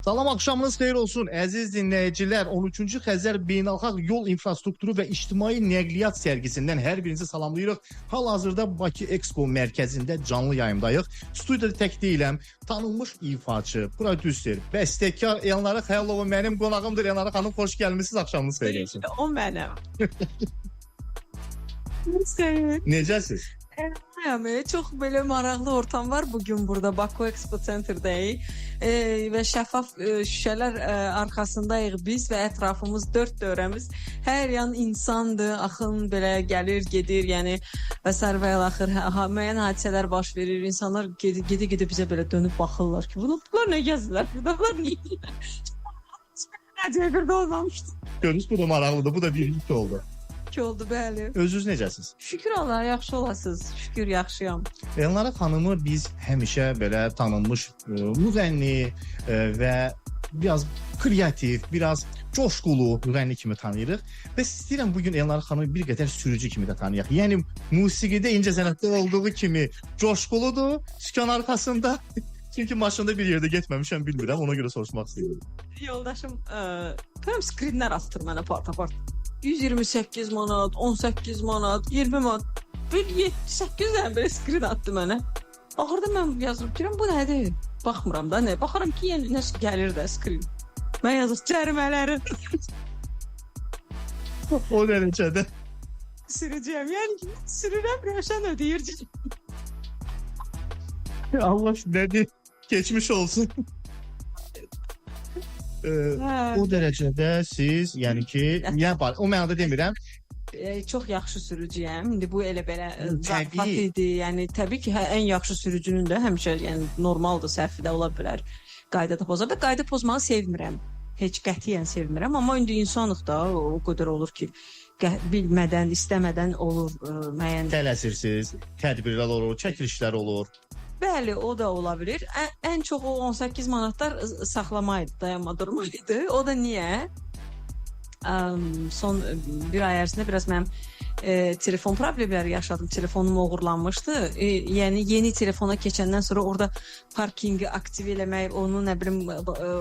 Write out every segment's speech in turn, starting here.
Salam, axşamınız xeyir olsun əziz dinləyicilər. 13-cü Xəzər Beynəlxalq Yol İnfrastrukturu və İctimai Nəqliyyat sərgisindən hər birinizi salamlayırıq. Hal-hazırda Bakı Expo mərkəzində canlı yayımdayıq. Studiyada tək deyiləm, tanınmış ifaçı, prodüser, bəstəkar Elnarə Xəyalova mənim qonağımdır. Elnarə xanım, xoş gəlmisiniz, axşamınız xeyir olsun. O mənim. Necəsiz? Çox belə maraqlı ortam var bugün burada Bakı Expo Centerdəyik və şəffaf şüşələr arxasındayıq biz və ətrafımız dörd dörəmiz. Hər yan insandır, axın belə gəlir, gedir, yəni və sərvəyə-axır müəyyən hadisələr baş verir. İnsanlar gedə-gedə bizə belə dönüb baxırlar ki, bunlar nə gəzirlər, bunlar niyə? Nədir, bir də olmamışdı. Görünüz, bu da maraqlıdır, bu da bir ilk oldu. Oldu, bəli. Özünüz necəsiz? Şükür Allah, yaxşı olasınız. Şükür, yaxşıyam. Elnarə xanımı biz həmişə belə tanınmış müğənni və biraz kreativ, biraz coşqulu müğənni kimi tanıyırıq. Və istəyirəm bugün Elnarə xanımı bir qədər sürücü kimi də tanıyaq. Yəni musiqidə, incəsənətdə olduğu kimi coşquludur, sükan arxasında. Çünki maşında bir yerdə getməmişəm, bilmirəm, ona görə soruşmaq istəyirəm. Yoldaşım tam skrinlər atır mənə part-apart. 128 manat, 18 manat, 20 manat, bir 7-8 dənə belə skrin attı mənə. Axırda mən yazırım, deyirəm, bu nədir? Baxmıram da, nə? Baxıram ki, yəni nəsə gəlir də skrin. Mən yazır, cərimələri. O dərəcədə. Sürücüyəm, yəni sürürəm, Rövşən ödəyir. Allah nədir? Keçmiş olsun. O dərəcədə siz, yəni ki, o mənada demirəm. Çox yaxşı sürücüyəm. İndi bu elə belə zarafat Təbii. idi. Yəni təbii ki, ən yaxşı sürücünün də həmişə, yəni normaldır, səhvi də ola bilər. Qaydada pozar və qayda pozmağı sevmirəm. Heç qətiyyən sevmirəm, amma indi insanıq da, o qədər olur ki, bilmədən, istəmədən olur müəyyən. Tələsirsiniz, tədbirlər olur, çəkilişlər olur. Bəli, o da ola bilər. Ən çox o 18 manatlar saxlamaydı, dayanma durmaydı. O da niyə? Son bir ay ərzində biraz mənim telefon problemləri yaşadım. Telefonum oğurlanmışdı. Yəni yeni telefona keçəndən sonra orada parkingi aktiv eləmək, onu nə bilim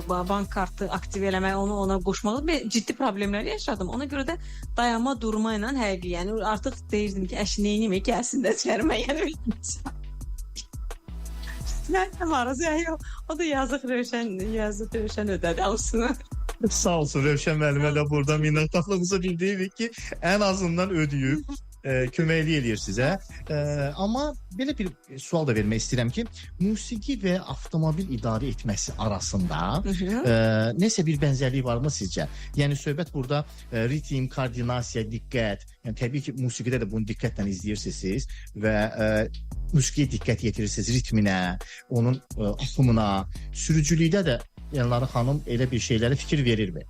bank kartı aktiv eləmək, onu ona qoşmaq ciddi problemlər yaşadım. Ona görə də dayanma durma ilə həqiqi, yəni artıq deyirdim ki, əş neynimə gəlsin də çərmə, yəni Nə varız, yəni o da yazıq Rövşən ödədi alsın. Sağ olsun Rövşən müəllimə də burada minnətdarlığımızı bildiririk ki, ən azından ödəyib, köməkli eləyir sizə. Amma belə bir sual da vermək istəyirəm ki, musiqi və avtomobil idarə etməsi arasında nəsə bir bənzərlik varmı sizcə? Yəni söhbət burada ritm, koordinasiya, diqqət, yəni təbii ki, musiqidə də bunu diqqətlə izləyirsiniz və musiqiyə diqqət yetirirsiniz, ritminə, onun axımına, sürücülükdə də Elnarə xanım elə bir şeylərə fikir verirmi?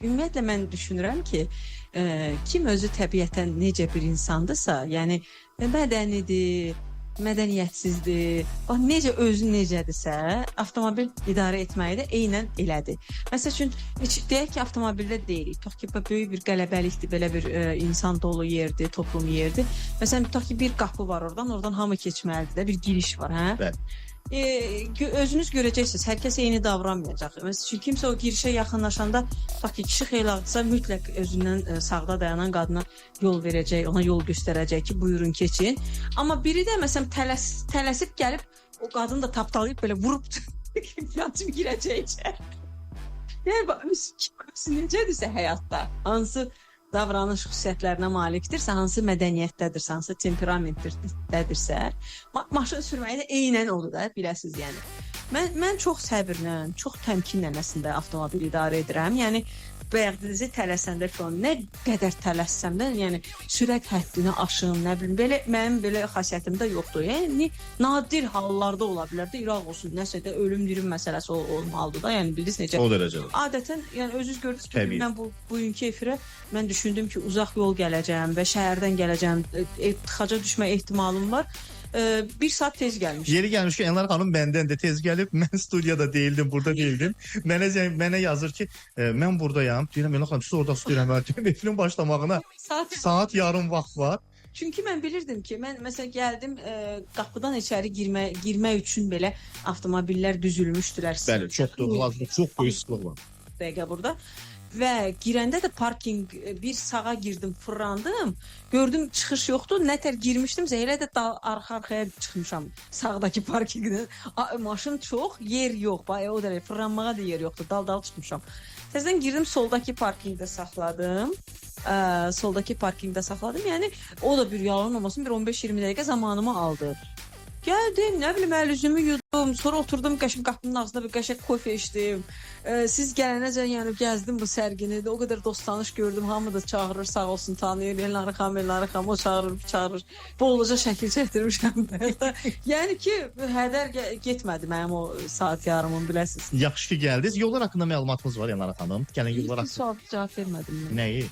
Ümumiyyətlə mən düşünürəm ki, kim özü təbiətən necə bir insandırsa, yəni mədənidir, mədəniyyətsizdir, necə özü necədirsə, avtomobil idarə etməyi də eynən elədir. Məsəl üçün, deyək ki, avtomobildə deyirik, tutaq ki, böyük bir qələbəlikdir, belə bir insan dolu yerdir, toplum yerdir. Məsələn, tutaq ki, bir qapı var oradan hamı keçməlidir də, bir giriş var, hə? Bəli. Özünüz görəcəksiniz, hər kəs eyni davranmayacaq. Məsələn, kimsə o girişə yaxınlaşanda, tutaq ki, kişi xeyli ağdırsa, mütləq özündən sağda dayanan qadına yol verəcək, ona yol göstərəcək ki, buyurun keçin. Amma biri də məsələn tələsib gəlib, o qadını da tapdalayıb belə vurub yansıb girəcək içəri. Yəni, necədirsə həyatda, hansı davranış xüsusiyyətlərinə malikdirsə, hansı mədəniyyətdədirsə, hansı temperamentdədirsə, maşın sürməyi də eynən olur da, biləsiniz yəni. Mən çox səbirlə, çox təmkinlə əslində avtomobil idarə edirəm. Yəni bayaqdınızı tələsəndə falan nə qədər tələssəm də, yəni sürət həddini aşım, nə bilim, belə mənim belə xasiyyətim də yoxdur. Yəni nadir hallarda ola bilər də, İraq olsun, nəsə də ölüm-dirim məsələsi olmalıdır da. Yəni bildiniz necə? O dərəcədə. Adətən, yəni özünüz gördünüz ki, mən bugünkü efirə mən düşündüm ki, uzaq yol gələcəm və şəhərdən gələcəm, tıxaca düşmə ehtimalım var. Bir saat tez gəlmiş. Yeri gəlmiş ki, Elnarə xanım məndən də tez gəlib, mən studiyada deyildim, burada deyildim. Mənə yazır ki, mən buradayam. Deyirəm, Elnarə xanım, siz orada studiyam. Film başlamağına saat yarım vaxt var. Çünki mən bilirdim ki, mən məsələn gəldim, qapıdan içəri girmək üçün belə avtomobillər düzülmüşdülər. Bəli, çox böyük sıxlıq var. Dəqiqə burada. Və girəndə də parking bir sağa girdim, fırlandım. Gördüm çıxış yoxdur. Nətər girmişdimsə elə də arxa-arxaya çıxmışam sağdakı parkingdən. Maşın çox, yer yox. Bayağı o dərəcə fırlanmağa da yer yoxdur. Dal-dal çıxmışam. Təzədən girdim, soldakı parkingdə saxladım. Yəni o da bir yalan olmasın, bir 15-20 dəqiqə zamanımı aldı. Gəldim, nə bilim, əl üzümü yudum, sonra oturdum qəşəng qapının ağzında bir qəşəng kofe içdim. Siz gələnəcən yəni gəzdim bu sərgini. O qədər dost tanış gördüm, hamı da çağırır, sağ olsun, tanıyır. Elnarı xanım, o çağırır. Bolca şəkil çəkdirmişəm belə. Yəni ki, hədər getmədi mənim o saat yarımın, biləsiniz. Yaxşı ki gəldiniz. Yollar haqqında məlumatınız var Elnarə xanım. Gəlin yollar haqqında. Sual cavab vermədim mən. Nəyi?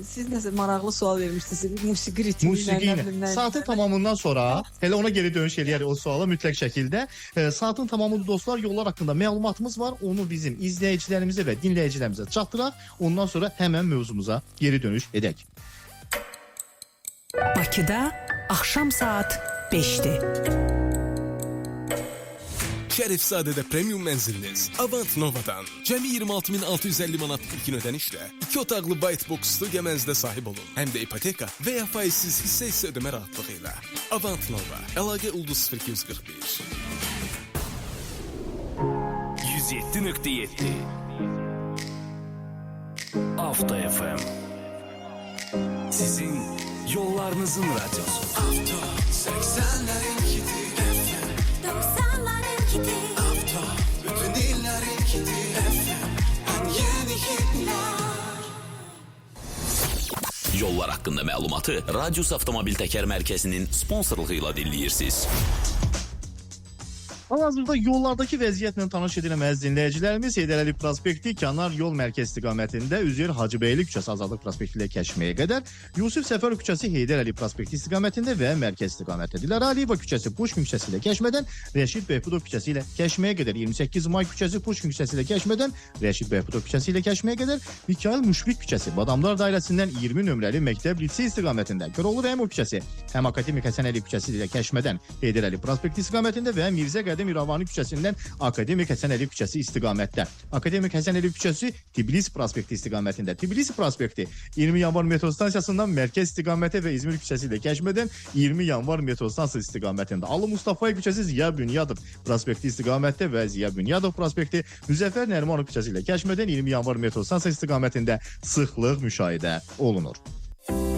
Siz nəsə maraqlı sual vermişdiniz. Musiqi ritmi. Musiqi ilə. Saatin tamamından sonra elə ona geri dönüş eləyərik o suala mütləq şəkildə. Saatin tamamında dostlar, yollar haqqında məlumatımız var. Onu bizim izləyicilərimizə və dinləyicilərimizə çatdıraq. Ondan sonra həmən mövzumuza geri dönüş edək. Bakıda axşam saat 5-dir. Şərifzadədə premium mənziliniz Avant Nova'dan cəmi 26.650 manat ilkin ödənişlə 2 otaqlı white box studiya mənzilə sahib olun. Həm də ipoteka və ya faizsiz hissə ödəmə rahatlığı ilə. Avant Nova, əlaqə ulduz 0241. 107.7 Avto FM. Sizin yollarınızın radyosu. Avto 80'lerin kiti FM 90'ların kiti Avto bütün illerin kiti FM en yeni hitler. Yollar haqqında məlumatı Radius Avtomobil Təkər Mərkəzinin sponsorluğu ilə dinləyirsiniz. Hal-hazırda yollardakı vəziyyətlə tanış edilməz dinləyicilərimiz Heydər Əliyev prospekti Kənar yol mərkəz istiqamətində Üzeyir Hacıbəyli küçəsi Azadlıq prospekti ilə Kəşməyə qədər, Yusif Səfərov küçəsi Heydər Əliyev prospekti istiqamətində və mərkəz istiqamətdə Dilara Əliyeva küçəsi Puşkin küçəsi ilə Kəşmədən, Rəşid Behbudov küçəsi ilə Kəşməyə qədər, 28 May küçəsi Puşkin küçəsi ilə Kəşmədən, Rəşid Behbudov küçəsi ilə Kəşməyə qədər, Mikail Müşfiq küçəsi Badamlar dairəsindən 20 nömrəli məktəb lisey istiqamətində, Köroğlu Rəhimov küçəsi həm Akademik Həsən Əliyev küçəsi ilə Kəşmədən, Heydər Əliyev prospekti istiqamətində və Mirzə Qədəm İrəvani küçəsindən Akademik Həsən Əliyev küçəsi istiqamətdə. Akademik Həsən Əliyev küçəsi Tbilisi prospekti istiqamətində. Tbilisi prospekti 20 yanvar metro stansiyasından mərkəz istiqamətə və İzmir küçəsi ilə Kəşmədən 20 yanvar metro stansiyası istiqamətində. Ali Mustafayev küçəsi Ziya Bünyadov prospekti istiqamətdə və Ziya Bünyadov prospekti Müzəffər Nərimanov küçəsi ilə Kəşmədən 20 yanvar metro stansiyası istiqamətində sıxlıq müşahidə olunur.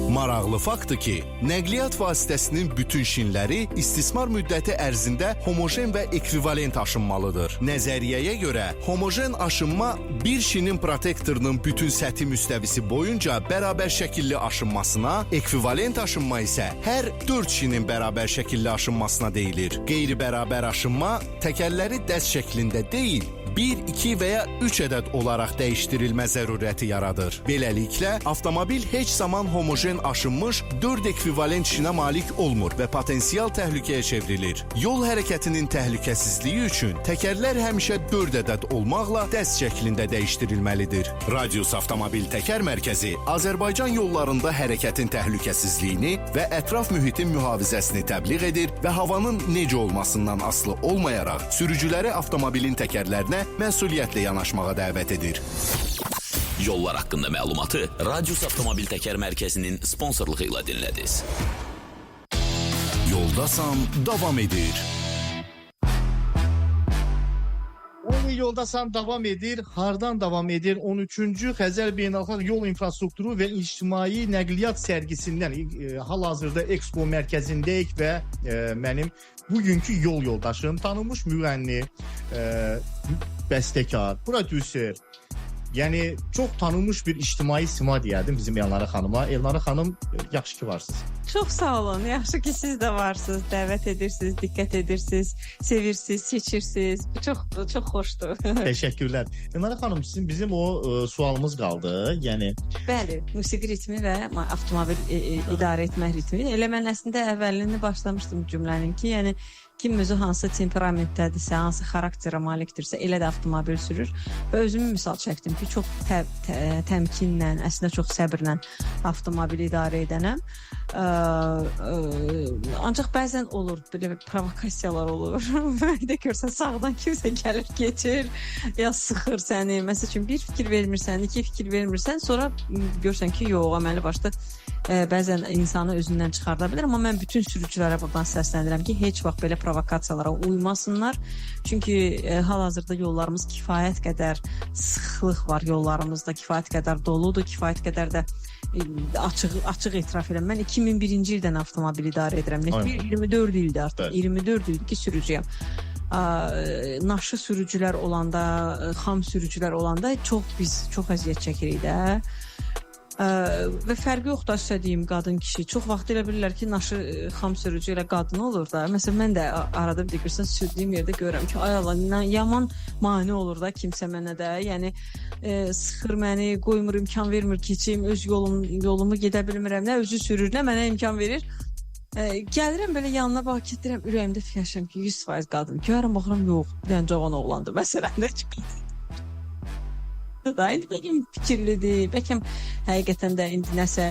Maraqlı faktdır ki, nəqliyyat vasitəsinin bütün şinləri istismar müddəti ərzində homojen və ekvivalent aşınmalıdır. Nəzəriyyəyə görə homojen aşınma bir şinin protektorunun bütün səthi müstəvisi boyunca bərabər şəkilli aşınmasına, ekvivalent aşınma isə hər 4 şinin bərabər şəkilli aşınmasına deyilir. Qeyri-bərabər aşınma təkərləri dəst şəklində deyil, 1, 2 və ya 3 ədəd olaraq dəyişdirilmə zərurəti yaradır. Beləliklə, avtomobil heç zaman homojen aşınmış 4 ekvivalent şinə malik olmur və potensial təhlükəyə çevrilir. Yol hərəkətinin təhlükəsizliyi üçün təkərlər həmişə 4 ədəd olmaqla dəst şəklində dəyişdirilməlidir. Radius Avtomobil Təkər Mərkəzi Azərbaycan yollarında hərəkətin təhlükəsizliyini və ətraf mühitin mühafizəsini təbliğ edir və havanın necə olmasından asılı olmayaraq sürücüləri avtomobilin təkərlərinə məsuliyyətlə yanaşmağa dəvət edir. Yollar haqqında məlumatı Radius Avtomobil Təkər Mərkəzinin sponsorluğu ilə dinlədiniz. Yoldasan davam edir. Yoldasan davam edir. Hardan davam edir? 13-cü Xəzər Beynəlxalq Yol İnfrastrukturu və İctimai Nəqliyyat sərgisindən hal-hazırda Expo mərkəzindəyik və mənim bugünkü yol yoldaşım, tanınmış müğənni, bəstəkar, prodüser, yəni çox tanınmış bir ictimai sima deyərdim bizim Elnarə xanıma. Elnarə xanım, yaxşı ki varsınız. Çox sağ olun. Yaxşı ki siz də varsınız. Dəvət edirsiniz, diqqət edirsiniz, sevirsiniz, seçirsiniz. Çox xoşdur. Təşəkkürlər. Elnarə xanım, bizim o sualımız qaldı. Yəni bəli, musiqi ritmi və avtomobil idarə etmə ritmi. Elə mən əslində əvvəlini başlamışdım cümlənin ki, yəni kim özü hansı temperamentdədirsə, hansı xarakterə malikdirsə, elə də avtomobil sürür. Və özümü misal çəkdim ki, çox təmkinlə, əslində çox səbrlə avtomobil idarə edənəm. Ancaq bəzən olur belə bir provokasiyalar olur. Mən də görsən sağdan kimsə gəlir, keçir, ya sıxır səni. Məsəl üçün bir fikir vermirsən, iki fikir vermirsən, sonra görsən ki, yox, əməli başda bəzən insanı özündən çıxarda bilər, amma mən bütün sürücülərə buradan səslənirəm ki, heç vaxt belə provokasiyalara uymasınlar. Çünki hal-hazırda yollarımız kifayət qədər sıxlıq var, yollarımızda kifayət qədər doludur, kifayət qədər də açıq etiraf edirəm. Mən 2001-ci ildən avtomobil idarə edirəm. 24 ildir artıq. 24 ildir ki, sürücüyəm. Naşı sürücülər olanda, xam sürücülər olanda biz çox əziyyət çəkirik də. Və fərqi yoxdur, istədiyim qadın kişi. Çox vaxt elə bilirlər ki, naşı xam sürücü ilə qadın olur da. Məsələn, mən də arada bir deyirsən, sürdüyüm yerdə görürəm ki, ay Allah, yaman mane olur da kimsə mənə də. Yəni sıxır məni, qoymur, imkan vermir keçim, öz yolumu gedə bilmirəm. Nə özü sürür, nə mənə imkan verir. Gəlirəm belə yanına bax, gedirəm, ürəyimdə fikirləşirəm ki, 100% qadın. Görürəm, baxıram, yox, bir cavan oğlandı məsələn də çıxır. Bəlkə fikirlidir, bəlkə həqiqətən də indi nəsə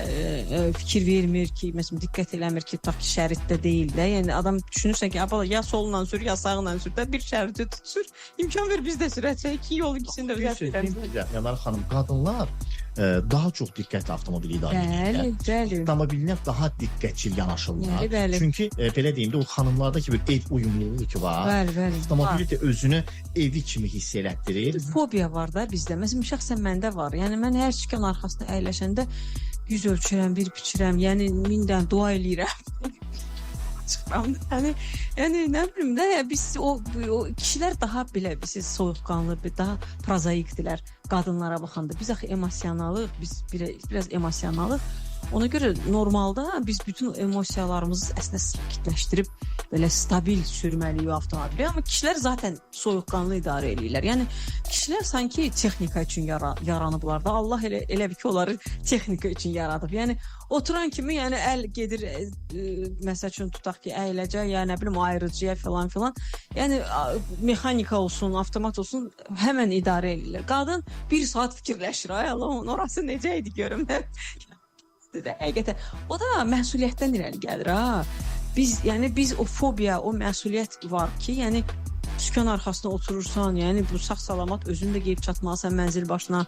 fikir vermir ki, məsələn, diqqət eləmir ki, tutaq ki, şəritdə deyil də. Yəni adam düşünürsən ki, ya solla sür, ya sağla sür də, bir şəriti tutsur, imkan ver biz də sürəcək ki, yol ikisini də özəltdirək. Yanar xanım, qadınlar daha çox diqqətli avtomobil idarə edirlər. Bəli. Avtomobilinə daha diqqətçil yanaşırlar. Bəli. Çünki belə deyim də, o xanımlardakı bir ev uyumluluğu ki var. Bəli. Avtomobili də özünü evi kimi hiss elətdirir. Fobiya var da bizdə. Məsələn, şəxsən məndə var. Yəni mən hər çıkan arxasına əyləşəndə yüz ölçürəm, bir biçirəm. Yəni mindən dua eləyirəm. Çıxıram. Yəni nə bilim də, biz o kişilər daha belə siz soyuqqanlı, daha prozaikdilər qadınlara baxanda. Biz axı emosionalıq, biz biraz emosionalıq. Ona görə normalda biz bütün emosiyalarımızı əslində sakitləşdirib belə stabil sürməliyik avtomobili. Amma kişilər zaten soyuqqanlı idarə edirlər. Yəni kişilər sanki texnika üçün yaranıblar da. Allah elə bir ki, onları texnika üçün yaradıb. Yəni oturan kimi, yəni əl gedir, məsəl üçün tutaq ki, əyləcək, ya nə bilim ayrıcıya falan. Yəni mexanika olsun, avtomat olsun, həmən idarə edirlər. Qadın bir saat fikirləşir. Ay Allah, orası necə idi görüm. Həqiqətən o da məsuliyyətdən irəli gəlir ha. Biz o fobiya, o məsuliyyət var ki, yəni sükan arxasına oturursan, yəni bu sağ-salamat özün də gedib çatmalısan mənzil başına,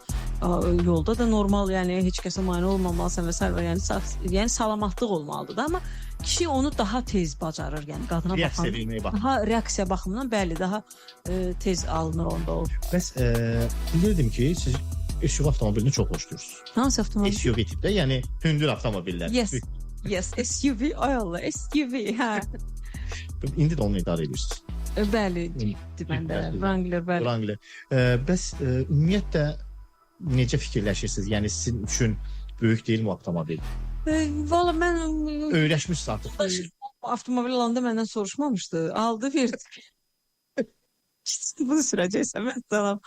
yolda da normal, yəni heç kəsə mane olmamalısan və s. Yəni salamatlıq olmalıdır da, amma kişi onu daha tez bacarır, yəni qadına baxanda. Daha reaksiya baxımından bəli, daha tez alınır onda o. Bəs bilirdim ki, siz SUV avtomobilini çox xoşlayırsınız. Hansı avtomobil? SUV tipdə, yəni hündür avtomobillər. Yes, SUV, ay Allah, SUV, hə. İndi də onu idarə edirsiniz. Bəli, məndə, Wrangler, bəli. Wrangler. Bəs ümumiyyətlə necə fikirləşirsiniz? Yəni sizin üçün böyük deyil mi avtomobil? Valla mən... Öyrəşmişsiniz artıq. Avtomobil alanda məndən soruşmamışdı, aldı, verdi. Bunu sürəcəksən, mən salam.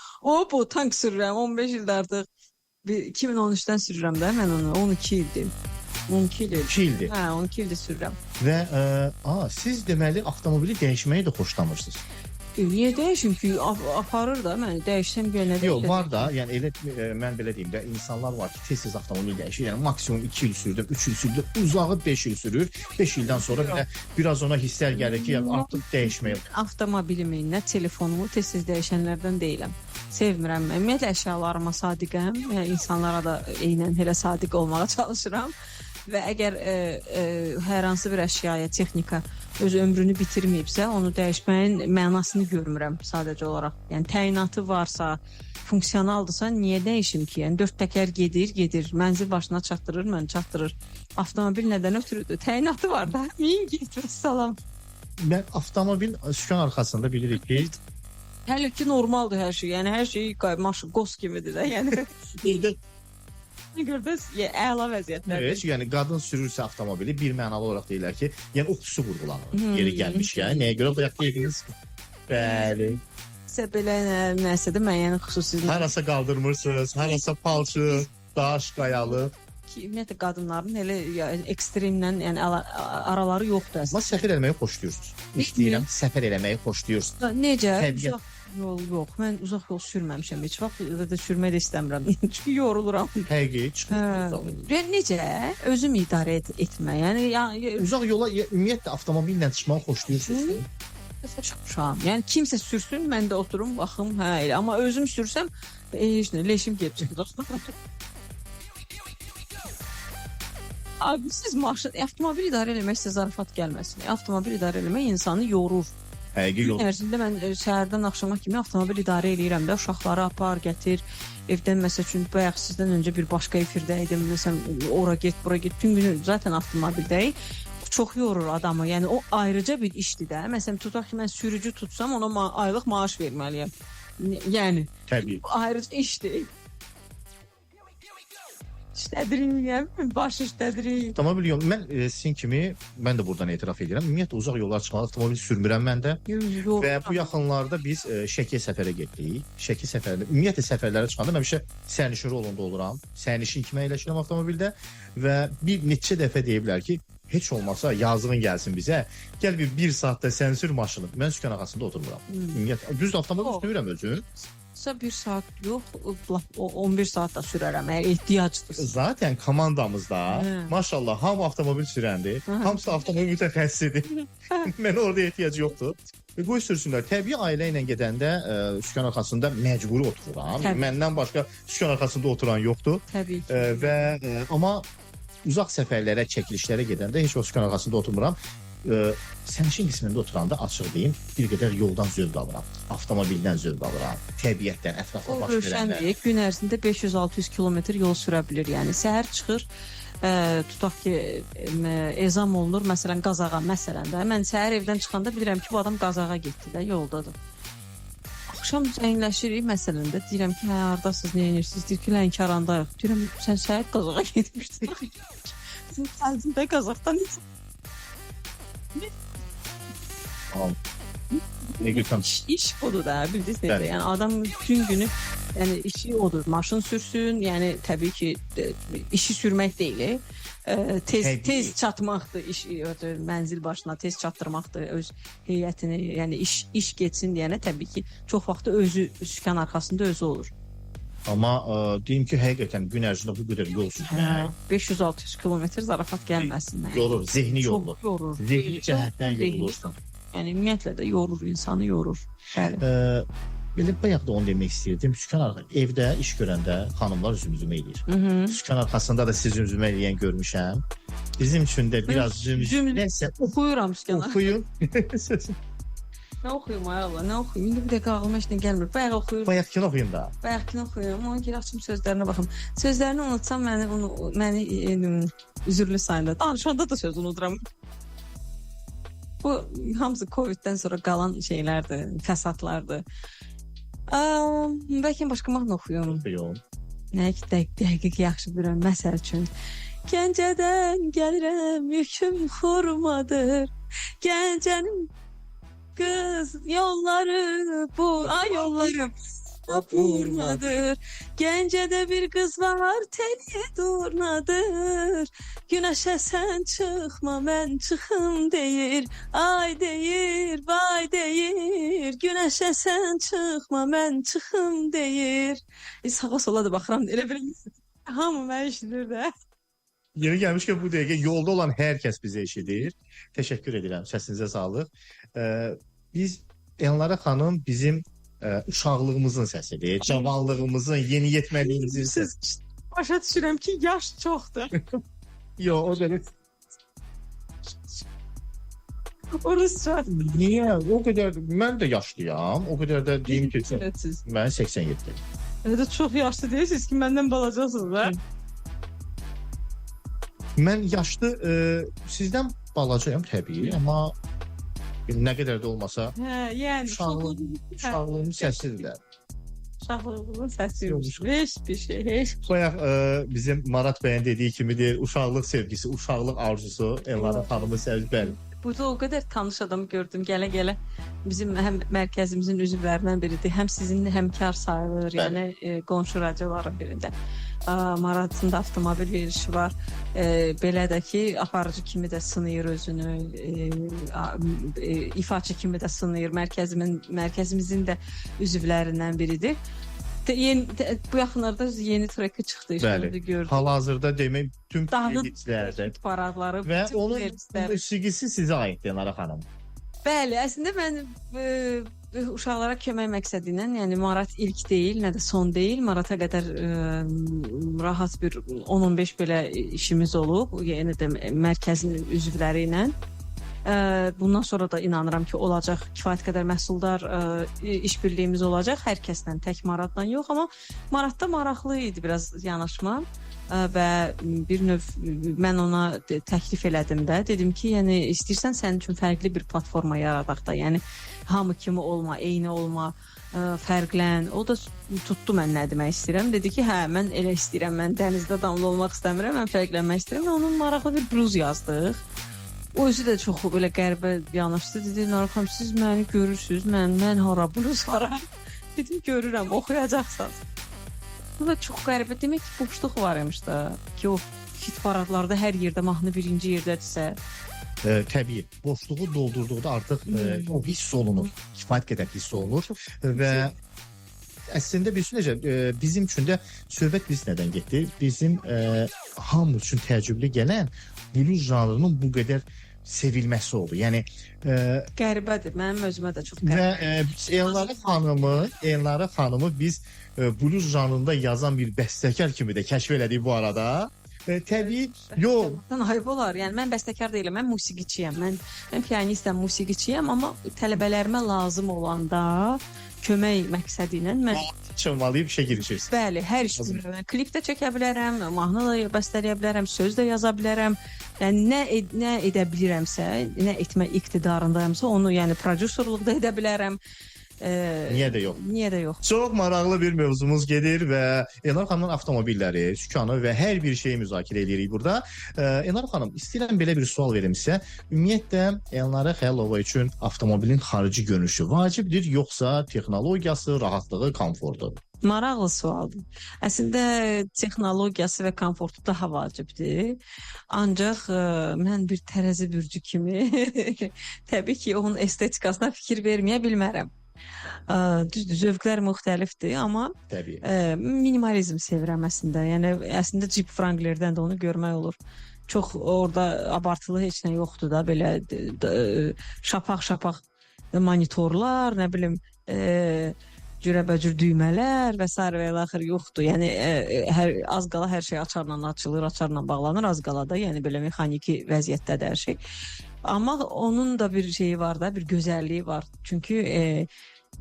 Bu tank sürürəm, 15 ildə artıq. 2013-dən sürürəm də mən onu, 12 ildir. 12 ildir. Hə, 12 ildir sürürəm. Və siz deməli avtomobili dəyişməyi də xoşlamırsınız. Niyə dəyişim ki, aparır da, mən dəyişsəm görə nə dəyişəm? Yox, var da, yəni elə mən belə deyim də, insanlar var ki, tez-tez avtomobil dəyişir, yəni maksimum 2 il sürdüm, 3 il sürdüm, uzağı 5 il sürür, 5 ildən sonra belə biraz ona hisslər gəlir ki, artıq dəyişməyə. Avtomobilimi, nə telefonumu tez-tez dəyişənlərdən deyiləm. Sevmirəm, ümumiyyətlə əşyalarıma sadiqəm, yəni insanlara da eynən elə sadiq olmağa çalışıram. Və əgər hər hansı bir əşyaya, texnika öz ömrünü bitirməyibsə, onu dəyişməyin mənasını görmürəm sadəcə olaraq. Yəni təyinatı varsa, funksionaldırsa, niyə dəyişim ki? Yəni 4 təkər gedir, mənzil başına çatdırır. Avtomobil nədən ötürüdür? Təyinatı var da, min getmə, salam. Mən avtomobil sükan arxasında bilirik ki, hələ ki normaldır hər şey, yəni hər şey qoz kimidir də, yəni. Gördünüz, əla vəziyyətlərdir. Evet, yəni qadın sürürsə avtomobili bir mənalı olaraq deyirlər ki, yəni o xüsusi vurğulanır. Yeri gəlmiş yəni, nəyə görə bayaq dediniz? Bəli. Belə nəsə də müəyyən xüsusi. Harasa qaldırmırsınız, harasa palçı, daş, qayalı. Ümumiyyətlə qadınların elə ekstremlə, yəni araları yoxdur əslində. Amma səfər eləməyi xoşlayırsınız. İstəyirəm, səfər eləməyi xoşlayırsınız. Necə? Yox, mən uzaq yol sürməmişəm heç vaxt, da sürmək də istəmirəm. Çünki yoruluram. Həqiqi çıxır. Necə? Özüm idarə etmə. Yəni Uzaq yola ümumiyyətlə avtomobillə çıxmağı xoşlayırsınız? çıxmışam. Yəni kimsə sürsün, mən də oturum, baxım, hə elə. Amma özüm sürsəm, heç nə, leşim gedib çıxacaq. Abi siz avtomobil idarə eləmək sizə zarafat gəlməsin. Avtomobil idarə eləmək insanı yorur. Həqiqi yol. Ərzində mən səhərdən axşama kimi avtomobil idarə eləyirəm də, uşaqları apar, gətir. Evdən məsəl üçün bayaq sizdən öncə bir başqa efirdə idim. Məsələn, ora get, bura get. Bütün günü zaten avtomobildəyik. Çox yorur adamı. Yəni o ayrıca bir işdir də. Məsələn, tutaq ki, mən sürücü tutsam, ona aylıq maaş verməliyəm. Yəni Təbii. ayrıca işdir. İşlədirik, baş işlədirik. Avtomobil yolu. Mən sizin kimi, mən də buradan etiraf edirəm. Ümumiyyətlə uzaq yollar çıxmalı avtomobil sürmürəm mən də. Və bu yaxınlarda biz Şəkiyə səfərə getdik. Şəki səfərində, ümumiyyətlə səfərlərə çıxanda mən həmişə sərnişin rolunda oluram. Sərnişin kimi əyləşirəm avtomobildə və bir neçə dəfə deyiblər ki, heç olmasa yazığın gəlsin bizə. Gəl bir saatda sən sür maşını. Mən sükan arxasında oturmuram. Ümumiyyətlə düz avtomobil sürürəm özüm. Bir saat yox, 11 saat da sürərəm, əgər ehtiyacdırsa. Zaten komandamızda maşallah hamı avtomobil sürəndir. Hamısı avtomobil mütəxəssisidir. Mən orada ehtiyac yoxdur. Qoy sürsünlər. Təbii ailə ilə gedəndə sükan arxasında məcburi otururam. Məndən başqa sükan arxasında oturan yoxdur. Təbii ki. Amma uzaq səfərlərə, çəkilişlərə gedəndə heç o sükan arxasında oturmuram. Sərnişin qismində oturanda açıq deyim, bir qədər yoldan zövq alıram. Avtomobildən zövq alıram. Təbiətdən, ətrafda baş verəndən. Gün ərzində 500-600 kilometr yol sürə bilir. Yəni səhər çıxır, tutaq ki, ezam olunur, məsələn Qazağa, məsələn də. Mən səhər evdən çıxanda bilirəm ki, bu adam Qazağa getdi də, yoldadır. Axşam zəngləşirik, məsələn də deyirəm ki, hə, hardasınız, nə edirsiniz? Deyir ki, Lənkərandayıq. Deyirəm, sən səhər Qazağa getmişdin. Sizin təzimdə Qazaqdan İş budur da, bildiniz necə? Yəni adam bütün günü, yəni işi odur, maşın sürsün, yəni təbii ki işi sürmək deyil, tez çatmaqdır, mənzil başına tez çatdırmaqdır öz heyətini, yəni iş getsin deyənə təbii ki çox vaxtı özü sükan arxasında özü olur. Amma deyim ki, həqiqətən gün ərzində bu qədər yol sürmək 500-600 kilometr zarafat gəlməsin. Yorur, zehni yorulur. Çox yorur. Zehni cəhətdən yorulursan. Yəni ümumiyyətlə də yorur, insanı yorur. Bəli. Belə bayaq da onu demək istəyirdim. Sükan arxasında, evdə iş görəndə xanımlar zümzümə eləyir. Sükan arxasında da siz zümzümə eləyən görmüşəm. Bizim üçün də biraz zümzümə oxuyuram sükan. Oxuyun. Nə oxuyum ay Allah, nə oxuyum? İndi bir dəqiqə ağlıma heç nə gəlmir. Bayaq oxuyuram. Bayaqkını oxuyun da. Bayaqkını oxuyuram. Ona görə açım sözlərinə baxım. Sözlərini unutsam məni üzürlü sayında. Danışanda da söz unuduram. Bu hamısı Covid'dən sonra qalan şeylərdir, fəsadlardır. Bəlkə başqa mahnı oxuyuram. Oxuyun. Nə ki, dəqiq yaxşı bilirəm. Məsəl üçün Gəncədən gəlirəm, yüküm xurmadır. Gəncənin qız yolları bu, ay yollarım vurmadır. Gəncədə bir qız var, teli durnadır. Günəşə sən çıxma, mən çıxım deyir. Ay deyir, vay deyir. Günəşə sən çıxma, mən çıxım deyir. Sağa sola da baxıram, elə bir hamı mən eşidir də. Yeri gəlmişkən bu dəqiqə yolda olan hər kəs bizə eşidir. Təşəkkür edirəm, səsinizə sağlıq. Biz Elnara xanım bizim uşaqlığımızın səsidir, cavanlığımızın, yeniyetməliyimizin səsidir. Başa düşürəm ki, yaş çoxdur. Yox, o qədər. O Rusca. Niyə? O qədər, mən də yaşlıyam. O qədər də deyim ki, mən 87. Elə çox yaşlı deyilsiniz ki, məndən balacasınız da. Mən yaşlı, sizdən balacayam təbii, amma nə qədər də olmasa uşaqlığımın səsidirlər. Uşaqlığımın səsiymiş. Heç bir şey, heç. Bayaq bizim Marat bəyin dediyi kimidir, uşaqlıq sevgisi, uşaqlıq arzusu, Elnara xanımın sevgisi, bəli. Burada o qədər tanış adam gördüm, gələ-gələ. Bizim həm mərkəzimizin üzvlərindən biridir, həm sizin həmkar sayılır, yəni qonşu radioların birində. Maratın da avtomobil verilişi var. Belə də ki, aparıcı kimi də sınayır özünü, ifaçı kimi də sınayır. Mərkəzimizin də üzvlərindən biridir. Bu yaxınlarda yeni treki çıxdı. Bəli. Hal-hazırda demək tüm Dağın editlərdə paradları və onun musiqisi sizə aiddir Elnarə xanım. Bəli, əslində mən uşaqlara kömək məqsədi ilə, yəni Marat ilk deyil, nə də son deyil. Marata qədər rahat bir 10-15 belə işimiz olub, yəni də mərkəzin üzvləri ilə. Bundan sonra da inanıram ki, olacaq kifayət qədər məhsuldar işbirliyimiz olacaq. Hər kəslə, tək Maratla yox, amma Maratda maraqlı idi biraz yanaşma və bir növ mən ona təklif elədim də. Dedim ki, yəni istəyirsən sənin üçün fərqli bir platforma yaradaq da. Yəni hamı kimi olma, eyni olma, fərqlən. O da tutdu mən nə demək istəyirəm. Dedi ki, hə, mən elə istəyirəm, mən dənizdə damla olmaq istəmirəm, mən fərqlənmək istəyirəm. Və onun maraqlı bir blues yazdıq. O özü də çox belə qəribə yanaşdı. Dedi, Elnarə xanım, siz məni görürsünüz, mən hara blues varam. Dedim, görürəm, oxuyacaqsınız. Bu da çox qəribə. Demək ki, boşluq var imiş da. Ki, o hit paradlarda hər yerdə mahnı birinci yerdədirsə. Təbii, boşluğu doldurduqda artıq o hiss olunur. Kifayət qədər hiss olunur. Və əslində bizim üçün də söhbət biz nədən getdi? Bizim hamı üçün təəccüblü gələn blues janrının bu qədər sevilməsi oldu. Yəni qəribədir. Mənim özümə də çox qəribədir. Və Elnarə xanımı biz blues janrında yazan bir bəstəkar kimi də kəşf elədik bu arada. Təbii, yox. Ayıb olar. Yəni mən bəstəkar deyiləm, mən musiqiçiyəm. Mən pianistəm, musiqiçiyəm, amma tələbələrimə lazım olanda kömək məqsədi ilə mən çalmalıyıb işə girişirsiniz. Bəli, hər iş bilirəm. Klip də çəkə bilərəm, mahnı da bəstələyə bilərəm, söz də yaza bilərəm. Yəni nə edə bilirəmsə, nə etmə iqtidarındayamsa, onu yəni prodüserluq da edə bilərəm. Niyə də yox? Niyə də yox? Çox maraqlı bir mövzumuz gedir və Elnarə xanımın avtomobilləri, sükanı və hər bir şeyi müzakirə edirik burada. Elnarə xanım, istəyirəm belə bir sual verim sizə. Ümumiyyətlə Elnarə Xəyalova üçün avtomobilin xarici görünüşü vacibdir, yoxsa texnologiyası, rahatlığı, komfortu? Maraqlı sualdır. Əslində texnologiyası və komfortu daha vacibdir. Ancaq mən bir tərəzi bürcü kimi təbii ki, onun estetikasına fikir verməyə bilmərəm. Düzdür, zövqlər müxtəlifdir, amma minimalizm sevirəm əslində. Yəni əslində Jeep Wranglerdən də onu görmək olur. Çox orada abartılı heç nə yoxdur da, belə şapaq-şapaq monitorlar, nə bilim, cürəbəcür düymələr və s. və axır yoxdur. Yəni az qala hər şey açarla açılır, açarla bağlanır, az qala da, yəni belə mexaniki vəziyyətdədir hər şey. Amma onun da bir şeyi var da, bir gözəlliyi var. Çünki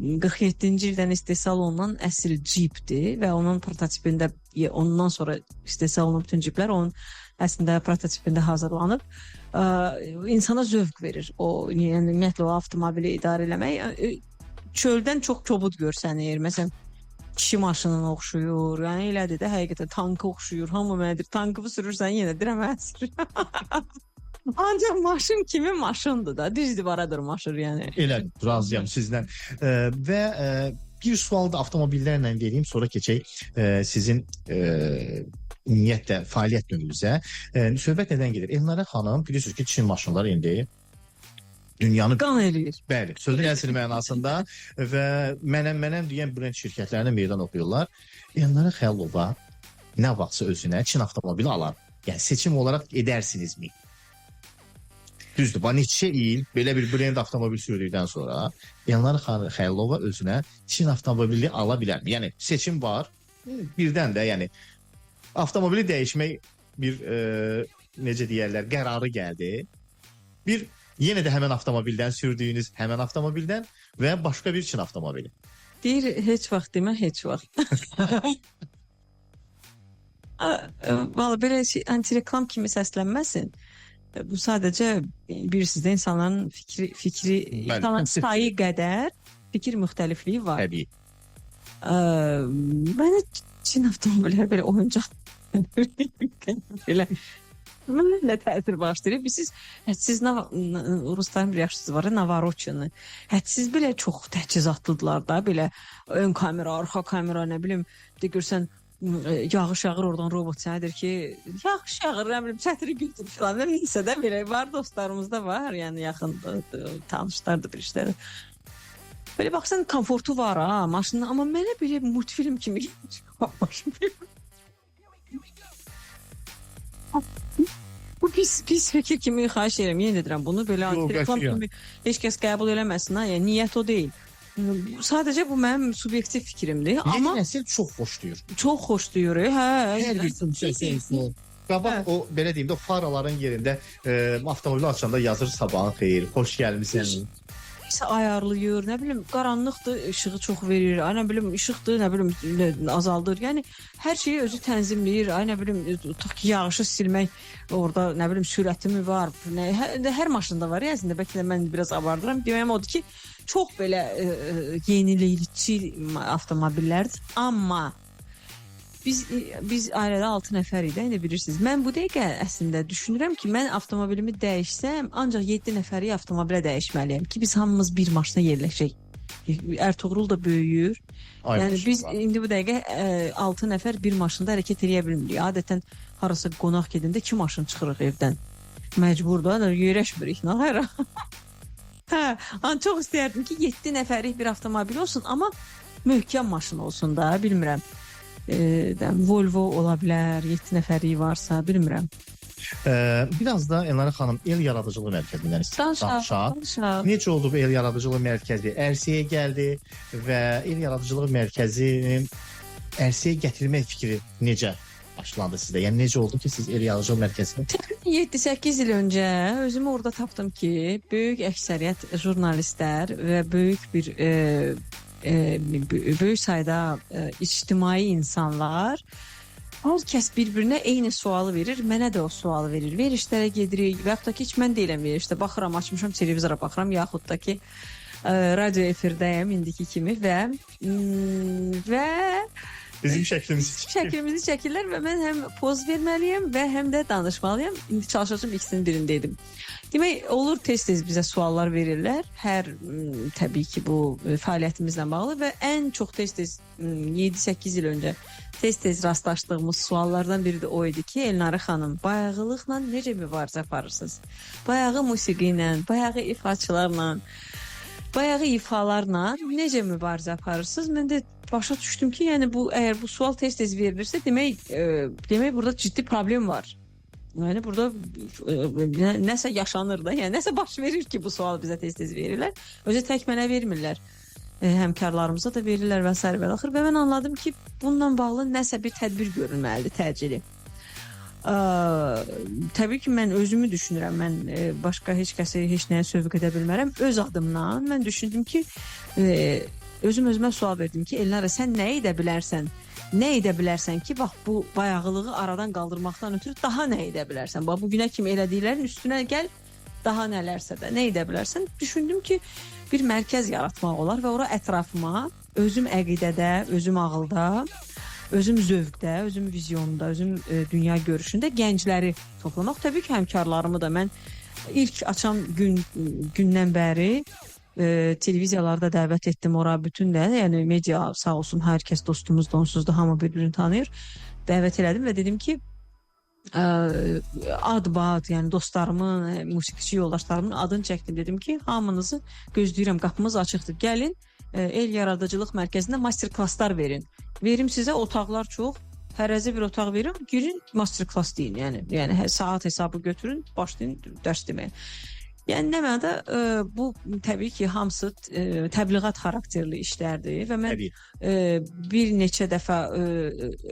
47-ci ildən istehsal olunan əsl Jeepdir və onun prototipində, ondan sonra istehsal olunan bütün Jeeplər onun əslində prototipində hazırlanıb. İnsana zövq verir. Yəni ümumiyyətlə o avtomobili idarə eləmək çöldən çox kobud görsənir. Məsələn, kişi maşınına oxşuyur. Yəni elədir də, həqiqətən tanka oxşuyur. Hamı mənədir. Tankı sürürsən yenə deyirəm, mən sürürəm. Ancaq maşın kimi maşındır da. Düz divara dırmaşır yəni. Elə, razıyam sizdən. Və bir sual da avtomobillərlə vereyim, sonra keçək sizin ümumiyyətlə fəaliyyət növünüzə. Söhbət nədən gedir? Elnarə xanım, bilirsiniz ki, Çin maşınları indi dünyanı qan eləyir. Bəli, sözün əsl mənasında və mənəm deyən brend şirkətlərinə meydan oxuyurlar. Elnarə Xəyalova nə vaxtsa özünə Çin avtomobili alar. Yəni seçim olaraq edərsinizmi? Düzdür, neçə il belə bir brend avtomobil sürdükdən sonra Elnarə Xəyalova özünə Çin avtomobili ala bilərmi? Yəni seçim var, birdən də yəni avtomobili dəyişmək bir necə deyərlər, qərarı gəldi. Bir yenə də həmən avtomobildən sürdüyünüz həmən avtomobildən və başqa bir Çin avtomobili. Deyir, heç vaxt demə, heç vaxt. Valla belə antireklam kimi səslənməsin. Bu sadəcə bilirsiniz də insanların fikri insanların sayı qədər fikir müxtəlifliyi var. Təbii. Mənə Çin avtomobilləri belə oyuncaq belə mənə təsir bağışlayır. Siz rusların bir yaxşısı var, Navarotchini. Hədsiz belə çox təchizatlıdırlar da, belə ön kamera, arxa kamera, nə bilim, görsən yağış yağır oradan robot sənə deyir ki, yağış yağır, nə bilim, çətiri götür filan. Neysə də belə var, dostlarımızda var, yəni yaxın tanışlardır bir işləri. Belə baxsan komfortu var ha maşının, amma mənə belə multfilm kimi maşın. Bu pis fikir kimi xahiş edirəm, yenə deyirəm bunu belə telefon kimi heç kəs qəbul eləməsin ha, yəni niyyət o deyil. Sadəcə bu mənim subyektiv fikrimdir, amma nəsil çox xoşlayır. Çox xoşlayır, hə. Hər bir sensasiya. Qabaq o belə deyim də faraların yerində avtomobili açanda yazır sabahın xeyir, xoş gəlmisən. İsə ayarlayır, nə bilim, qaranlıqdır, işığı çox verir, ay nə bilim, işıqdır, nə bilim, azaldır. Yəni hər şeyi özü tənzimləyir. Ay nə bilim, tutaq ki, yağışı silmək, orada nə bilim sürəti mi var? Hər maşında var ya, əslində bəlkə də mən biraz abardıram. Deməyim odur ki, çox belə yenilikçi avtomobillərdir, amma biz ailədə 6 nəfər idi, indi bilirsiniz. Mən bu dəqiqə əslində düşünürəm ki, mən avtomobilimi dəyişsəm, ancaq 7 nəfəri avtomobilə dəyişməliyəm ki, biz hamımız bir maşına yerləşək. Ertuğrul da böyüyür. Yəni biz indi bu dəqiqə 6 nəfər bir maşında hərəkət edə bilmirik. Adətən harasa qonaq gedəndə 2 maşın çıxırıq evdən. Məcbur da yerləşmirik. Hayır. Hə, çox istəyərdim ki, 7 nəfərlik bir avtomobil olsun, amma möhkəm maşın olsun da, bilmirəm. Volvo ola bilər, 7 nəfərliyi varsa, bilmirəm. Biraz da Elnarə xanım el yaradıcılığı mərkəzindən danışaq. Necə oldu bu el yaradıcılığı mərkəzi? Ərsəyə gəldi və el yaradıcılığı mərkəzini ərsəyə gətirmək fikri necə başlandı sizdə? Yəni necə oldu ki, siz el yaradıcılığı mərkəzini? 7-8 il öncə özümü orada tapdım ki, böyük əksəriyyət jurnalistlər və böyük bir böyük sayda ictimai insanlar hər kəs bir-birinə eyni sualı verir, mənə də o sualı verir. Verişlərə gedirik və yaxud da ki, heç mən deyiləm verişdə, baxıram, açmışam televizora baxıram, yaxud da ki, radio efirdəyəm indiki kimi və bizim şəklimizi çəkirlər və mən həm poz verməliyəm və həm də danışmalıyam. İndi çalışacağım ikisinin birindeydim. Demək, olur tez-tez bizə suallar verirlər. Hər təbii ki, bu fəaliyyətimizlə bağlı və ən çox tez-tez 7-8 il öncə tez-tez rastlaşdığımız suallardan biri də o idi ki, Elnarə xanım, bayağılıqla necə mübarizə aparırsınız? Bayağı musiqi ilə, bayağı ifaçılarla, bayağı ifalarla necə mübarizə aparırsınız? Mən də başa düşdüm ki, yəni əgər bu sual tez-tez verilirsə, demək burada ciddi problem var. Yəni burada nəsə yaşanır da, yəni nəsə baş verir ki, bu sual bizə tez-tez verirlər. Özü tək mənə vermirlər. Həmkarlarımıza da verirlər və s. və axır və mən anladım ki, bununla bağlı nəsə bir tədbir görülməlidir, təcili. Təbii ki, mən özümü düşünürəm. Mən başqa heç kəsi heç nəyə sövq edə bilmərəm. Öz adımdan mən düşündüm ki, özümə sual verdim ki, Elnarə, sən nə edə bilərsən? Nə edə bilərsən ki, bax bu bayağılığı aradan qaldırmaqdan ötürü daha nə edə bilərsən? Bax bu günə kimi elədiklərin üstünə gəl, daha nələrsə də nə edə bilərsən? Düşündüm ki, bir mərkəz yaratmaq olar və ora ətrafıma özüm əqidədə, özüm ağılda, özüm zövqdə, özüm vizyonda, özüm dünya görüşündə gəncləri toplamaq. Təbii ki, həmkarlarımı da mən ilk açan gündən bəri televiziyalarda dəvət etdim ora bütün də, yəni media sağ olsun, hər kəs dostumuzdur, onsuz da hamı bir-birini tanıyır. Dəvət elədim və dedim ki, ad-bad, yəni dostlarımın, musiqiçi yoldaşlarımın adını çəkdim. Dedim ki, hamınızı gözləyirəm, qapımız açıqdır. Gəlin, el yaradıcılıq mərkəzində master-klasslar verin. Verim sizə otaqlar çox, hərəzi bir otaq verin, girin master-klass deyin. Yəni saat hesabı götürün, başlayın dərs deməyə. Yəni nə mənada bu təbii ki, hamısı təbliğat xarakterli işlərdir və mən bir neçə dəfə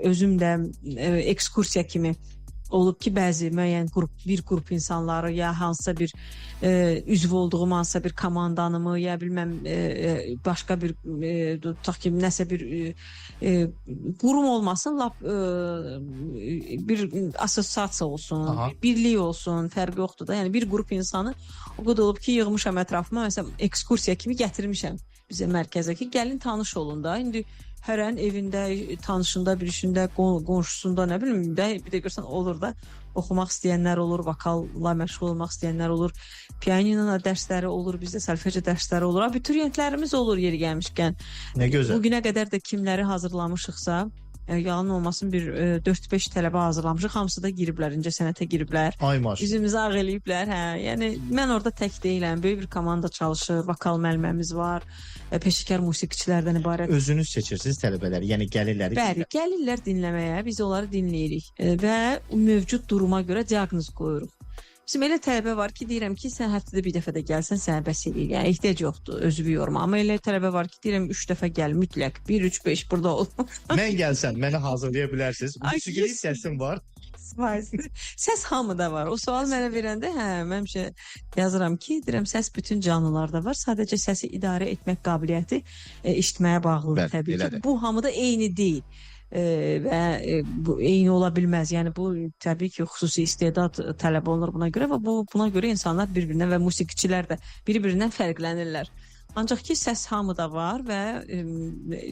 özüm də ekskursiya kimi olub ki, bəzi müəyyən bir qrup insanları ya hansısa bir üzv olduğum hansısa bir komandanımı ya bilməm başqa bir tutaq ki, nəsə bir qurum olmasın, lap bir assosiasiya olsun, birlik olsun, fərqi yoxdur da. Yəni bir qrup insanı o qədər olub ki, yığmışam ətrafıma, məsələn, ekskursiya kimi gətirmişəm bizə mərkəzə ki, gəlin tanış olun da. İndi hərənin evində, tanışında, bir işində, qonşusunda, nə bilim, bir də görsən olur da, oxumaq istəyənlər olur, vokalla məşğul olmaq istəyənlər olur, pianino dərsləri olur, bizdə səlfəcə dərsləri olur, abituriyentlərimiz olur yeri gəlmişkən. Nə gözəl. Bugünə qədər də kimləri hazırlamışıqsa, yalan olmasın bir 4-5 tələbə hazırlamışıq. Hamısı da giriblər, incəsənətə giriblər. Ay maşallah. Üzümüzü ağ eləyiblər, hə. Yəni mən orada tək deyiləm. Böyük bir komanda çalışır. Vokal müəlliməmiz var. Peşəkar musiqiçilərdən ibarət. Özünüz seçirsiniz tələbələri, yəni gəlirlər. Bəli, gəlirlər dinləməyə, biz onları dinləyirik və mövcud duruma görə diaqnoz qoyuruq. Bizim elə tələbə var ki, deyirəm ki, sən həftədə bir dəfə də gəlsən, sənə bəs eləyir. Yəni ehtiyac yoxdur, özünü yorma. Amma elə tələbə var ki, deyirəm 3 dəfə gəl mütləq. 1 3 5 burada ol. Mən gəlsəm, məni hazırlaya bilərsiniz. Ay, Musiqili yes. səsim var. Səs hamıda var. O sual mənə verəndə, hə, mən həmişə yazıram ki, deyirəm səs bütün canlılarda var. Sadəcə səsi idarə etmək qabiliyyəti eşitməyə bağlıdır Bəli, təbii ki. belədir. Bu hamıda eyni deyil. Və bu eyni ola bilməz. Yəni bu təbii ki, xüsusi istedad tələb olunur buna görə və buna görə insanlar bir-birindən və musiqiçilər də bir-birindən fərqlənirlər. Ancaq ki, səs hamıda var və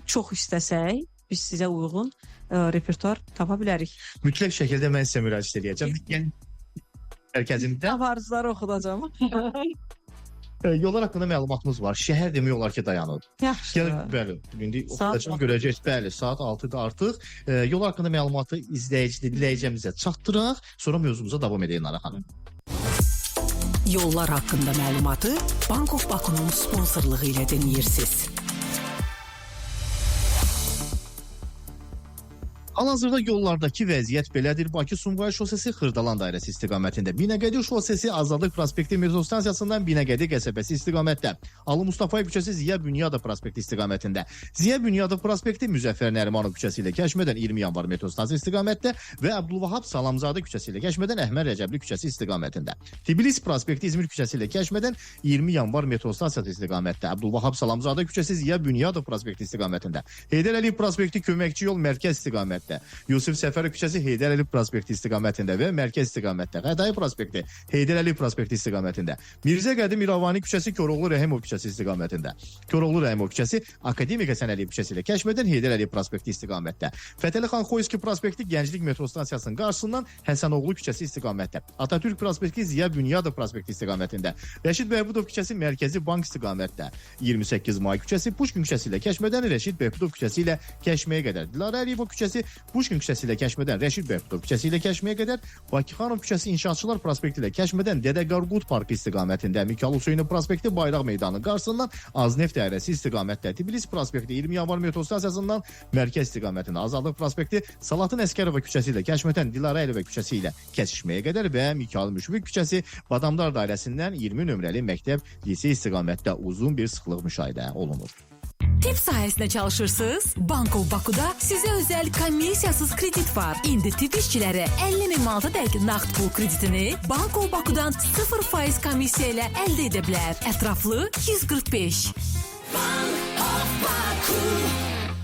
çox istəsək biz sizə uyğun repertuar tapa bilərik. Mütləq şəkildə mən sizə müraciət edəcəm. Yəni mərkəzində Avarızları oxudacağam. yollar haqqında məlumatımız var. Şəhər demək olar ki, dayanıb. Yaxşı. Gəl, bəli, indi oxuyacağım, görəcəksiniz. Bəli, saat 6-da artıq yollar haqqında məlumatı dinləyicimizə çatdıraq, sonra mövzumuza davam edək Nara xanım. Yollar haqqında məlumatı Bank of Baku'nun sponsorluğu ilə dinləyirsiniz. Hal-hazırda yollardakı vəziyyət belədir. Bakı-Sumqayıt şosesi Xırdalan dairəsi istiqamətində, Binəqədi şosesi Azadlıq prospekti metro stansiyasından Binəqədi qəsəbəsi istiqamətdə, Ali Mustafayev küçəsi Ziya Bünyadov prospekti istiqamətində, Ziya Bünyadov prospekti Müzəffər Nərimanov küçəsi ilə Kəşmədən 20 yanvar metro stansiyası istiqamətdə və Abdülvahab Salamzadə küçəsi ilə Kəşmədən Əhməd Rəcəbli küçəsi istiqamətində. Tbilisi prospekti İzmir küçəsi ilə Kəşmədən 20 yanvar metro stansiyası istiqamətdə, Abdülvahab Salamzadə küçəsi Ziya Bünyadov prospekti istiqamətində, Heydər Əliyev prospekti Köməkçi yol mərkəz istiqamətində, Yusif Səfərov küçəsi Heydər Əliyev prospekti istiqamətində və mərkəz istiqamətdə, Xətai prospekti Heydər Əliyev prospekti istiqamətində, Mirzə Qədim İrəvani küçəsi Koroğlu Rəhimov küçəsi istiqamətində, Koroğlu Rəhimov küçəsi Akademik Həsən Əliyev küçəsi ilə Kəşmədən Heydər Əliyev prospekti istiqamətdə, Fətəli xan Xoyski prospekti Gənclik metro stansiyasının qarşısından Həsənoğlu küçəsi istiqamətdə, Atatürk prospekti Ziya Bünyadov prospekti istiqamətində, Rəşid Behbudov küçəsi Mərkəzi Bank istiqamətdə, 28 may küçəsi Puşkin küçəsi ilə Kəşmədən Rəşid Behbudov küçəsi ilə Kəşməyə qədər, Dilarə Əliyeva küçəsi Puşkin küçəsi ilə Kəşmədən Rəşid Behbudov küçəsi ilə Kəşməyə qədər, Bakıxanov küçəsi İnşaatçılar prospekti ilə Kəşmədən Dədə Qarqud parkı istiqamətində, Mikayıl Hüseynov prospekti Bayraq meydanının qarşısından Azneft dairəsi istiqamətdə, Tbilisi prospekti 20 yanvar metro stansiyasından mərkəz istiqamətində, Azadlıq prospekti Salatın Əskərova küçəsi ilə Kəşmədən Dilarə Əliyeva küçəsi ilə Kəsişməyə qədər və Mikayıl Müşfiq küçəsi Badamdar dairəsindən 20 nömrəli məktəb lisey istiqamətdə uzun bir sıxlıq müşahidə olunur. Tibb sahəsində çalışırsınız? Bank of Baku'da sizə özəl komissiyasız kredit var. İndi tibb işçiləri 50.000 manatadək nağd pul kreditini Bank of Baku'dan 0% komissiya ilə əldə edə bilər. Ətraflı 145.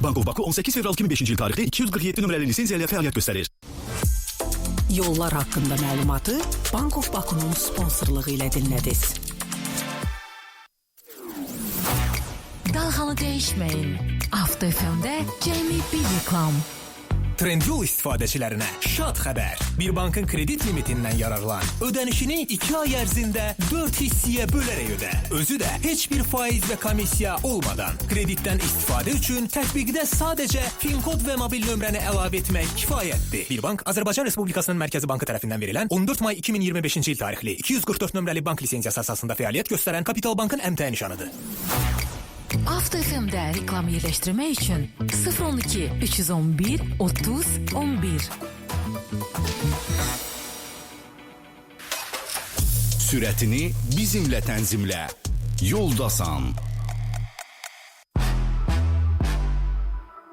Bank of Baku 18 fevral 2005-ci il tarixli 247 nömrəli lisenziya ilə fəaliyyət göstərir. Yollar haqqında məlumatı Bank of Baku'nun sponsorluğu ilə dinlədiniz. Dalğanı dəyişməyin. Avto FM-də cəmi bir reklam. Trendyol istifadəçilərinə şad xəbər. Bir bankın kredit limitindən yararlan. Ödənişini 2 ay ərzində 4 hissəyə bölərək ödə. Özü də heç bir faiz və komissiya olmadan. Kreditdən istifadə üçün tətbiqdə sadəcə PIN kod və mobil nömrəni əlavə etmək kifayətdir. Bir bank Azərbaycan Respublikasının Mərkəzi Bankı tərəfindən verilən 14 may 2025-ci il tarixli 244 nömrəli bank lisenziyası əsasında fəaliyyət göstərən Kapital Bankın əmtəə nişanıdır. Avto FM-də reklam yerləşdirmək üçün 012 311 30 11. Sürətini bizimlə tənzimlə. Yoldasan.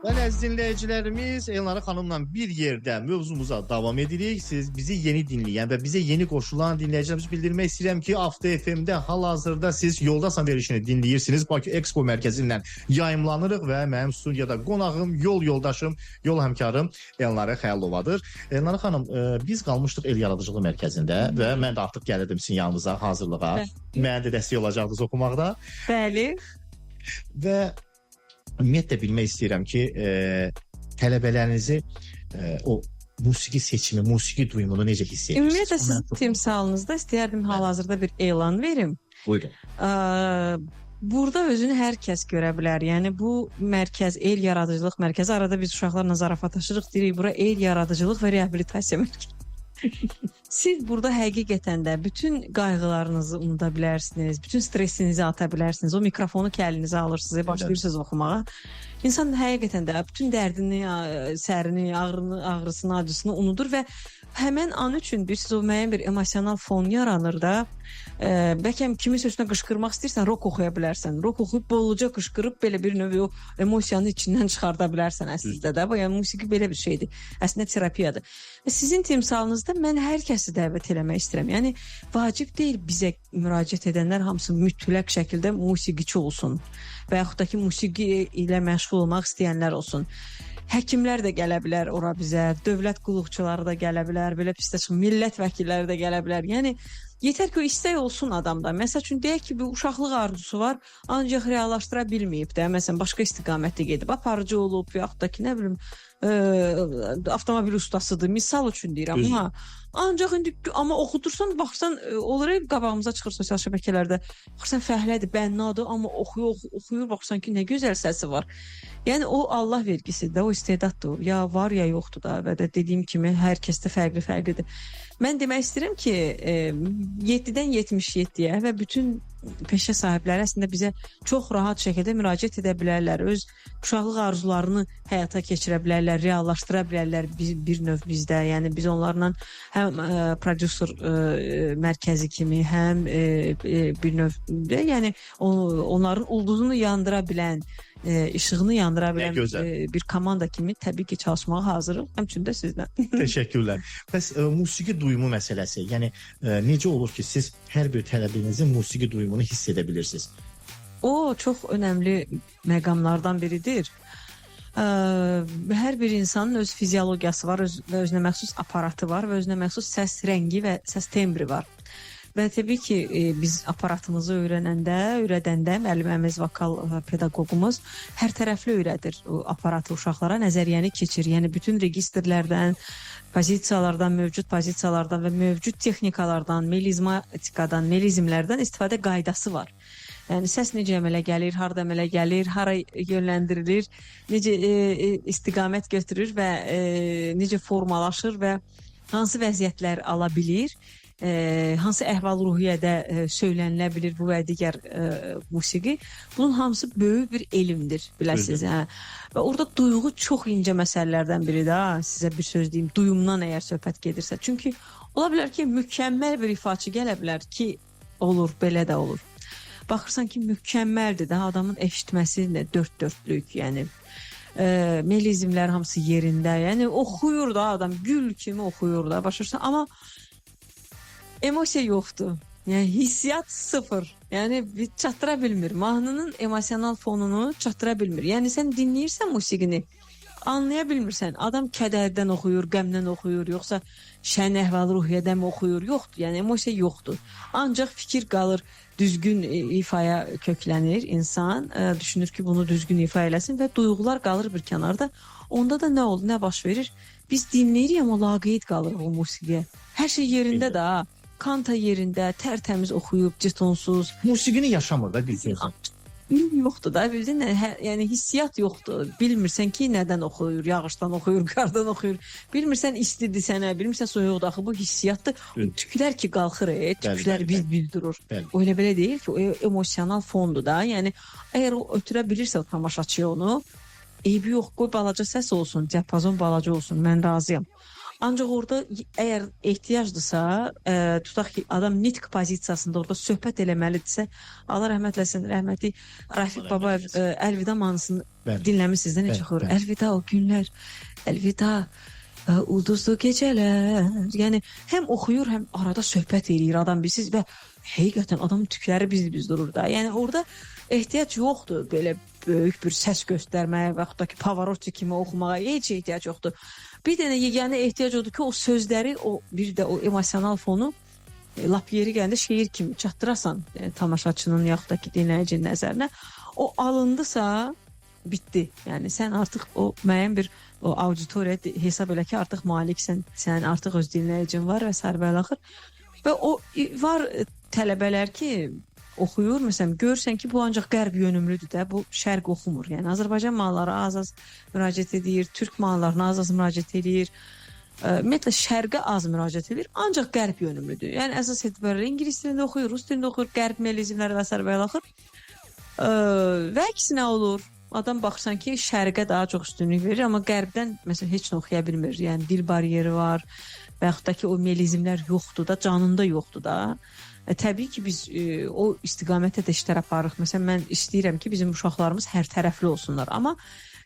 Bəli, əziz dinləyicilərimiz, Elnarə xanımla bir yerdə mövzumuza davam edirik. Siz bizi yeni dinləyən və bizə yeni qoşulan dinləyicilərimiz bildirmək istəyirəm ki, Avto FM-də hal-hazırda siz Yoldasan verilişini dinləyirsiniz. Bakı Expo mərkəzindən yayımlanırıq və mənim studiyada qonağım, yol yoldaşım, yol həmkarım Elnarə Xəyalovadır. Elnarə xanım, biz qalmışdıq el yaradıcılığı mərkəzində və mən də artıq gəlirdim sizin yanınıza hazırlığa. Mənə də dəstək olacaqdınız oxumaqda. Bəli. Və ümumiyyətlə bilmək istəyirəm ki, tələbələrinizi o musiqi seçimi, musiqi duyumunu necə hiss edirsiniz? Ümumiyyətlə sizin timsalınızda istəyərdim hal-hazırda bir elan verim. Buyurun. burada özünü hər kəs görə bilər. Yəni bu mərkəz, el yaradıcılıq mərkəzi, arada biz uşaqlarla zarafatlaşırıq, deyirik bura el yaradıcılıq və reabilitasiya mərkəzi. Siz burada həqiqətən də bütün qayğılarınızı unuda bilərsiniz, bütün stressinizi ata bilərsiniz. O mikrofonu kəlinizə alırsınız, başlayırsınız oxumağa. İnsan həqiqətən də bütün dərdini, sərini, ağrısını, acısını unudur və həmən an üçün siz o müəyyən bir emosional fon yaranır da. Bəlkə kiminsə üstünə qışqırmaq istəyirsən, rock oxuya bilərsən. Rock oxuyub bolca qışqırıb belə bir növ o emosiyanı içindən çıxarda bilərsən əslində də. Yəni musiqi belə bir şeydir. Əslində terapiyadır. Və sizin timsalınızda mən hər kəsi dəvət eləmək istəyirəm. Yəni vacib deyil bizə müraciət edənlər hamısı mütləq şəkildə musiqiçi olsun və yaxud da ki musiqi ilə məşğul olmaq istəyənlər olsun. Həkimlər də gələ bilər ora bizə, dövlət qulluqçuları da gələ bilər, belə pis də çıxır, millət vəkilləri də gələ bilər. Yəni yetər ki o istək olsun adamda. Məsəl üçün deyək ki, bir uşaqlıq arzusu var, ancaq reallaşdıra bilməyib də. Məsələn, başqa istiqamətdə gedib, aparıcı olub, yaxud da ki, nə bilim, avtomobil ustasıdır. Misal üçün deyirəm. Ha. Ancaq indi amma oxudursan, baxsan, onlara qabağımıza çıxır sosial şəbəkələrdə. Baxsan fəhlədir, bənnadır, amma oxuyur, baxsan ki, nə gözəl səsi var. Yəni o Allah vergisidir, o istedaddır. Ya var, ya yoxdur da və də dediyim kimi hər kəsdə fərqli-fərqlidir. Mən demək istəyirəm ki, 7-dən 77-yə və bütün peşə sahibləri əslində bizə çox rahat şəkildə müraciət edə bilərlər. Öz uşaqlıq arzularını həyata keçirə bilərlər, reallaşdıra bilərlər bir növ bizdə. Yəni biz onlarla həm prodüser mərkəzi kimi, həm bir növ yəni onların ulduzunu yandıra bilən, işığını yandıra bilən bir komanda kimi təbii ki çalışmağa hazırıq. Həmçinin də sizdən. Təşəkkürlər. Bəs musiqi duyumu məsələsi, yəni necə olur ki, siz hər bir tələbinizin musiqi duyumunu hiss edə bilirsiniz? O çox önəmli məqamlardan biridir. Hər bir insanın öz fiziologiyası var, özünə məxsus aparatı var və özünə məxsus səs rəngi və səs tembri var. Və təbii ki, biz aparatımızı öyrədəndə müəlliməmiz, vokal pedaqoqumuz hər tərəfli öyrədir o aparatı uşaqlara, nəzəriyyəni keçir. Yəni bütün registrlərdən, pozisiyalardan, mövcud pozisiyalardan və mövcud texnikalardan, melizmatikadan, melizmlərdən istifadə qaydası var. Yəni səs necə əmələ gəlir, harda əmələ gəlir, hara yönləndirilir, necə istiqamət götürür və necə formalaşır və hansı vəziyyətlər ala bilir. Hansı əhval-ruhiyyədə söylənilə bilir bu və digər musiqi. Bunun hamısı böyük bir elmdir, biləsiniz. Və orada duyğu çox incə məsələlərdən biridir. Sizə bir söz deyim, duyumdan əgər söhbət gedirsə. Çünki ola bilər ki, mükəmməl bir ifaçı gələ bilər ki, olur, belə də olur. Baxırsan ki, mükəmməldir də, adamın eşitməsi də dörd-dörtlük, yəni. Melizmlər hamısı yerində, yəni oxuyur da adam, gül kimi oxuyur da, başarırsan. Amma emosiya yoxdur. Yəni hissiyat sıfır. Yəni çatdıra bilmir. Mahnının emosional fonunu çatdıra bilmir. Yəni sən dinləyirsən musiqini, anlaya bilmirsən. Adam kədərdən oxuyur, qəmdən oxuyur, yoxsa şən əhval-ruhiyyədən oxuyur? Yoxdur. Yəni emosiya yoxdur. Ancaq fikir qalır, düzgün ifaya köklənir insan, düşünür ki, bunu düzgün ifa eləsin və duyğular qalır bir kənarda. Onda da nə oldu, nə baş verir? Biz dinləyirik, amma laqeyd qalırıq o musiqiyə. Hər şey yerində də, kanta yerində, tərtəmiz oxuyub, citonsuz. Musiqini yaşamır da bilirsən. Yoxdur da, bildin, yəni hissiyat yoxdur. Bilmirsən ki, nədən oxuyur, yağışdan oxuyur, qardan oxuyur. Bilmirsən istidir sənə, bilmirsən soyuqdur. Axı bu hissiyatdır. Tüklər ki qalxır, tüklər biz durur. O elə belə deyil ki, o emosional fondur da. Yəni əgər o ötürə bilirsə o tamaşaçıya onu, eybi yox, qoy balaca səs olsun, diapazon balaca olsun, mən razıyam. Ancaq orada əgər ehtiyacdırsa, tutaq ki, adam nitq pozisiyasında orada söhbət eləməlidirsə, Allah rəhmət eləsin, rəhmətli Rafiq Babayev Əlvida mahnısını dinləmisiniz də necə xor. Əlvida o günlər, əlvida ulduzlu gecələr. Yəni həm oxuyur, həm arada söhbət eləyir adam bilsiz və həqiqətən adamın tükləri biz durur da. Yəni orada ehtiyac yoxdur belə böyük bir səs göstərməyə və yaxud da ki, Pavarotti kimi oxumağa heç ehtiyac yoxdur. Bir dənə yeganə ehtiyac odur ki, o sözləri, bir də o emosional fonu lap yeri gəndə şeir kimi çatdırasan tamaşaçının yaxud da ki, dinləyicinin nəzərinə. O alındısa, bitdi. Yəni sən artıq o müəyyən bir auditoriya hesab elə ki, artıq maliksən, sən artıq öz dinləyicin var və sərbəlaxır. Və o var tələbələr ki, oxuyur. Məsələn, görürsən ki, bu ancaq qərb yönümlüdür də, bu şərq oxumur. Yəni Azərbaycan malları az-az müraciət edir, türk mallarına az-az müraciət edir. Ümumiyyətlə şərqə az müraciət edir, ancaq qərb yönümlüdür. Yəni əsas etibarıyla ingilis dilində oxuyur, rus dilində oxuyur, qərb mellizmləri və s. və axır. Və əksinə olur. Adam baxırsan ki, şərqə daha çox üstünlük verir, amma qərbdən məsələn heç nə oxuya bilmir. Yəni dil bariyeri var və yaxud da ki, o mellizmlər yoxdur da, canında yoxdur da. Təbii ki, biz o istiqamətə də işlər aparırıq. Məsələn, mən istəyirəm ki, bizim uşaqlarımız hər tərəfli olsunlar, amma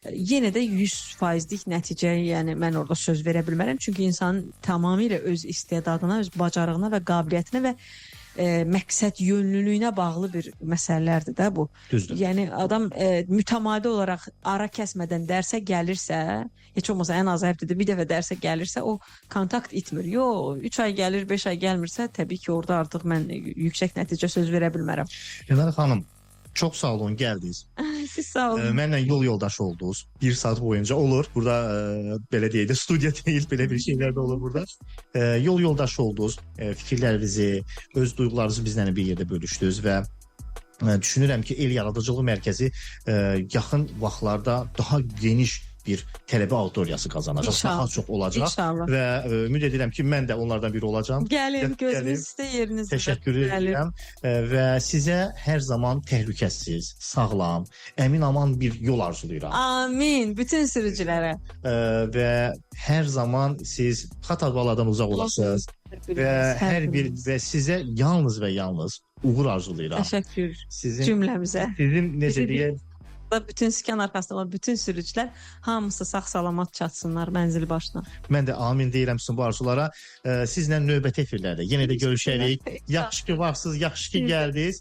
yenə də 100%lik nəticə, yəni mən orada söz verə bilmərəm. Çünki insanın tamamilə öz istedadına, öz bacarığına və qabiliyyətinə və məqsəd yönlülüyünə bağlı bir məsələlərdir də bu. Düzdür. Yəni adam mütəmadi olaraq ara kəsmədən dərsə gəlirsə, heç olmasa ən az həftədə bir dəfə dərsə gəlirsə, o kontakt itmir. Yox, 3 ay gəlir, 5 ay gəlmirsə, təbii ki, orada artıq mən yüksək nəticə söz verə bilmərəm. Elnarə xanım, çox sağ olun, gəldiniz. Siz sağ olun. Mənlə yol yoldaşı oldunuz. 1 saat boyunca olur. Burada belə deyək də studiya deyil, belə bir şeylər də olur burada. Yol yoldaşı oldunuz. Fikirlərinizi, öz duyğularınızı bizlə bir yerdə bölüşdünüz və düşünürəm ki, El Yaradıcılıq Mərkəzi yaxın vaxtlarda daha geniş bir tələbə auditoriyası qazanacaq, İnşallah. daha çox olacaq. İnşallah. Və ümid edirəm ki, mən də onlardan biri olacağam. Gəlin, gözünüz üstə yerinizdə. Təşəkkür edirəm və sizə hər zaman təhlükəsiz, sağlam, əmin-aman bir yol arzulayıram. Amin. Bütün sürücülərə. Və hər zaman siz xəta-baladan uzaq olasınız və hər bir və sizə yalnız və yalnız uğur arzulayıram. Təşəkkür Sizin cümləmizə. sizin necə deyək, Bütün skan arxasında olan bütün sürücülər hamısı sağ-salamat çatsınlar mənzil başına. mən də amin deyirəm sizin bu arzulara. Sizlə növbəti efirlərdə yenə də görüşərik. Yaxşı ki varsınız, yaxşı ki gəldiniz.